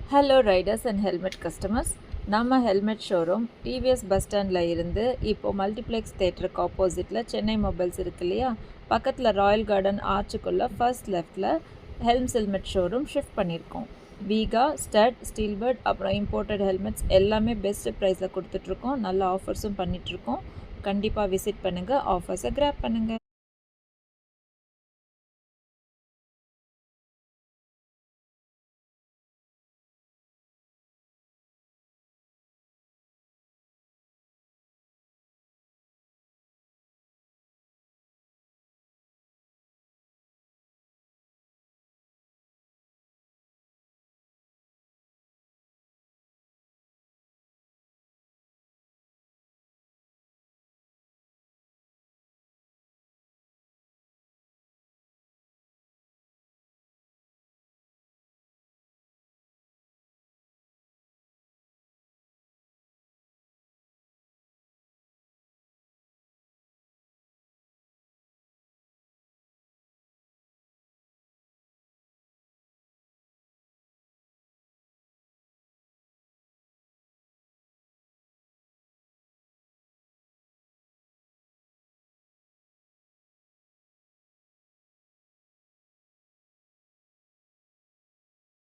Hello Riders and helmet customers. நம்ம helmet showroom TVS bus ஸ்டாண்டில் இருந்து இப்போது மல்டிப்ளெக்ஸ் தேட்டருக்கு ஆப்போசிட்டில் சென்னை மொபைல்ஸ் இருக்கு இல்லையா, பக்கத்தில் ராயல் கார்டன் ஆர்ச்சுக்குள்ளே ஃபர்ஸ்ட் லெஃப்டில் ஹெல்மெட் ஷோரூம் ஷிஃப்ட் பண்ணியிருக்கோம். வீகா, ஸ்டட், ஸ்டீல்பர்ட் அப்புறம் இம்போர்ட்டட் ஹெல்மெட்ஸ் எல்லாமே பெஸ்ட் ப்ரைஸில் கொடுத்துட்ருக்கோம். நல்ல ஆஃபர்ஸும் பண்ணிகிட்ருக்கோம். கண்டிப்பாக விசிட் பண்ணுங்கள், ஆஃபர்ஸை கிராப் பண்ணுங்கள்.